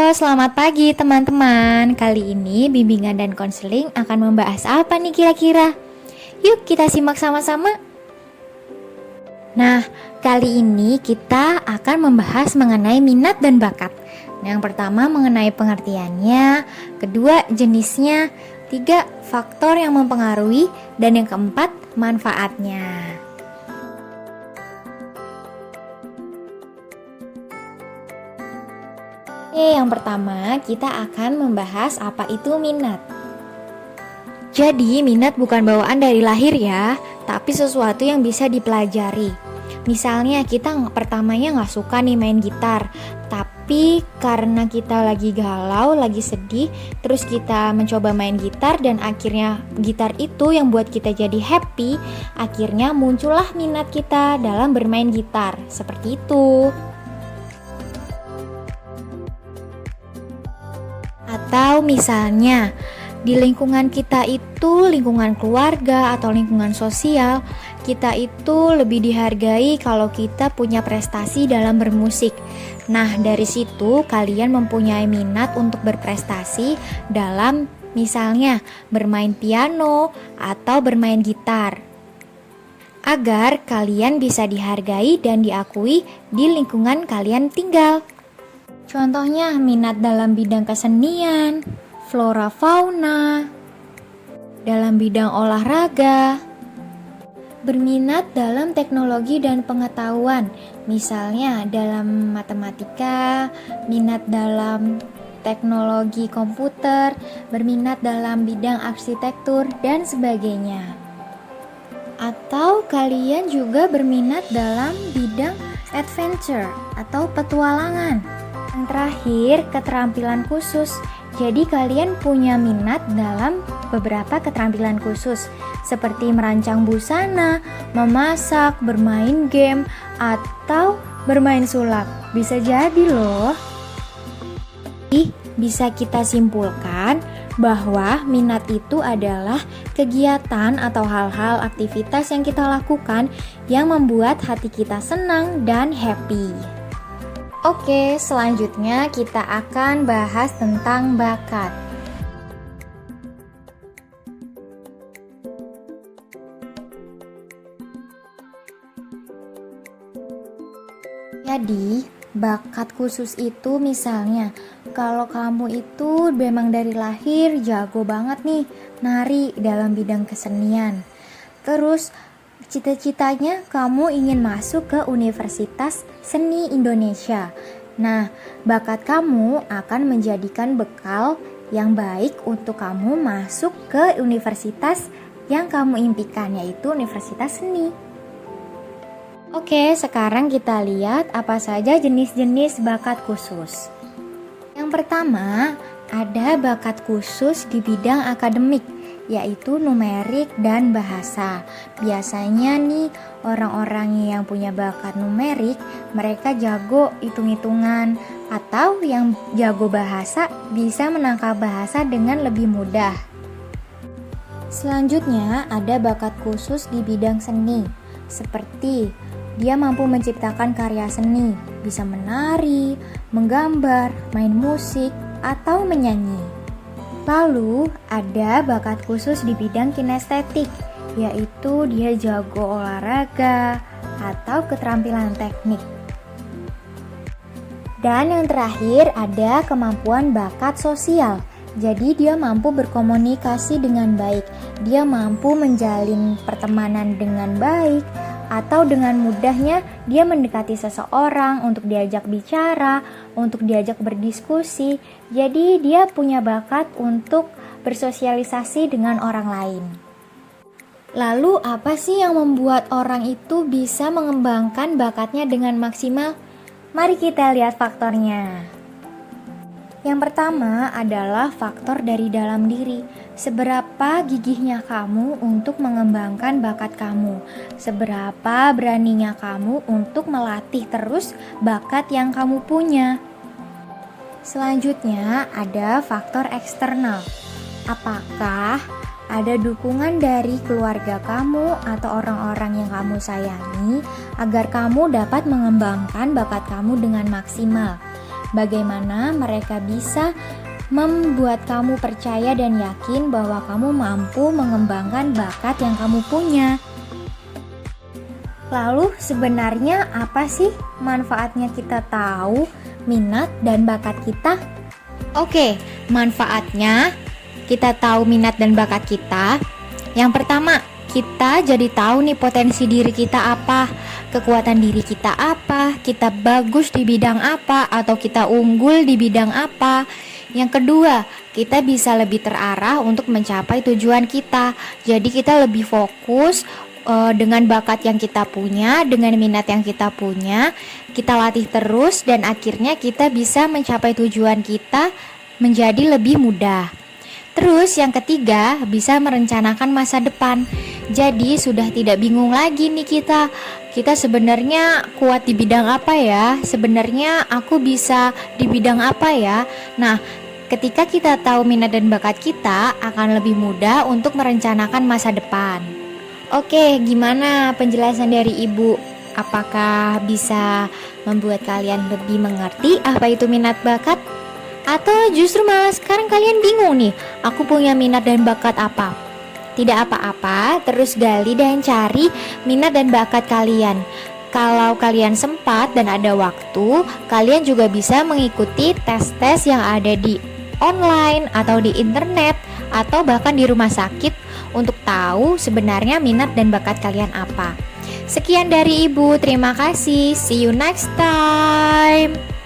Halo, selamat pagi teman-teman. Kali ini bimbingan dan konseling akan membahas apa nih kira-kira? Yuk kita simak sama-sama. Nah, kali ini kita akan membahas mengenai minat dan bakat. Yang pertama mengenai pengertiannya, kedua jenisnya, tiga faktor yang mempengaruhi, dan yang keempat manfaatnya. Yang pertama kita akan membahas apa itu minat. Jadi minat bukan bawaan dari lahir ya, tapi sesuatu yang bisa dipelajari. Misalnya kita pertamanya nggak suka nih main gitar, tapi karena kita lagi galau, lagi sedih, terus kita mencoba main gitar dan akhirnya gitar itu yang buat kita jadi happy, akhirnya muncullah minat kita dalam bermain gitar, seperti itu. Atau misalnya di lingkungan kita itu, lingkungan keluarga atau lingkungan sosial, kita itu lebih dihargai kalau kita punya prestasi dalam bermusik. Nah, dari situ kalian mempunyai minat untuk berprestasi dalam misalnya bermain piano atau bermain gitar, agar kalian bisa dihargai dan diakui di lingkungan kalian tinggal. Contohnya minat dalam bidang kesenian, flora fauna, dalam bidang olahraga, berminat dalam teknologi dan pengetahuan, misalnya dalam matematika, minat dalam teknologi komputer, berminat dalam bidang arsitektur, dan sebagainya. Atau kalian juga berminat dalam bidang adventure atau petualangan. Yang terakhir, keterampilan khusus. Jadi kalian punya minat dalam beberapa keterampilan khusus, seperti merancang busana, memasak, bermain game, atau bermain sulap. Bisa jadi loh. Bisa kita simpulkan bahwa minat itu adalah kegiatan atau hal-hal aktivitas yang kita lakukan yang membuat hati kita senang dan happy. Oke, selanjutnya kita akan bahas tentang bakat. Jadi, bakat khusus itu misalnya, kalau kamu itu memang dari lahir jago banget nih nari dalam bidang kesenian. Terus cita-citanya kamu ingin masuk ke Universitas Seni Indonesia. Nah, bakat kamu akan menjadikan bekal yang baik untuk kamu masuk ke universitas yang kamu impikan, yaitu Universitas Seni. Oke, sekarang kita lihat apa saja jenis-jenis bakat khusus. Yang pertama, ada bakat khusus di bidang akademik, yaitu numerik dan bahasa. Biasanya nih orang-orang yang punya bakat numerik, mereka jago hitung-hitungan, atau yang jago bahasa bisa menangkap bahasa dengan lebih mudah. Selanjutnya ada bakat khusus di bidang seni, seperti dia mampu menciptakan karya seni, bisa menari, menggambar, main musik, atau menyanyi. Lalu ada bakat khusus di bidang kinestetik, yaitu dia jago olahraga atau keterampilan teknik. Dan yang terakhir ada kemampuan bakat sosial. Jadi dia mampu berkomunikasi dengan baik, dia mampu menjalin pertemanan dengan baik, atau dengan mudahnya dia mendekati seseorang untuk diajak bicara, untuk diajak berdiskusi. Jadi dia punya bakat untuk bersosialisasi dengan orang lain. Lalu apa sih yang membuat orang itu bisa mengembangkan bakatnya dengan maksimal? Mari kita lihat faktornya. Yang pertama adalah faktor dari dalam diri. Seberapa gigihnya kamu untuk mengembangkan bakat kamu? Seberapa beraninya kamu untuk melatih terus bakat yang kamu punya? Selanjutnya ada faktor eksternal. Apakah ada dukungan dari keluarga kamu atau orang-orang yang kamu sayangi agar kamu dapat mengembangkan bakat kamu dengan maksimal? bagaimana mereka bisa membuat kamu percaya dan yakin bahwa kamu mampu mengembangkan bakat yang kamu punya. Lalu sebenarnya apa sih manfaatnya kita tahu minat dan bakat kita? Oke, manfaatnya kita tahu minat dan bakat kita. Yang pertama, kita jadi tahu nih potensi diri kita apa, kekuatan diri kita apa, kita bagus di bidang apa, atau kita unggul di bidang apa. Yang kedua, kita bisa lebih terarah untuk mencapai tujuan kita. Jadi kita lebih fokus dengan bakat yang kita punya, dengan minat yang kita punya, kita latih terus dan akhirnya kita bisa mencapai tujuan kita menjadi lebih mudah. Terus yang ketiga, bisa merencanakan masa depan. Jadi sudah tidak bingung lagi nih kita sebenarnya kuat di bidang apa ya? Sebenarnya aku bisa di bidang apa ya? Nah, ketika kita tahu minat dan bakat kita, akan lebih mudah untuk merencanakan masa depan. Oke, gimana penjelasan dari Ibu? Apakah bisa membuat kalian lebih mengerti apa itu minat bakat? Atau justru malah sekarang kalian bingung nih, aku punya minat dan bakat apa? Tidak apa-apa, terus gali dan cari minat dan bakat kalian. Kalau kalian sempat dan ada waktu, kalian juga bisa mengikuti tes-tes yang ada di online atau di internet atau bahkan di rumah sakit untuk tahu sebenarnya minat dan bakat kalian apa. Sekian dari Ibu, terima kasih. See you next time.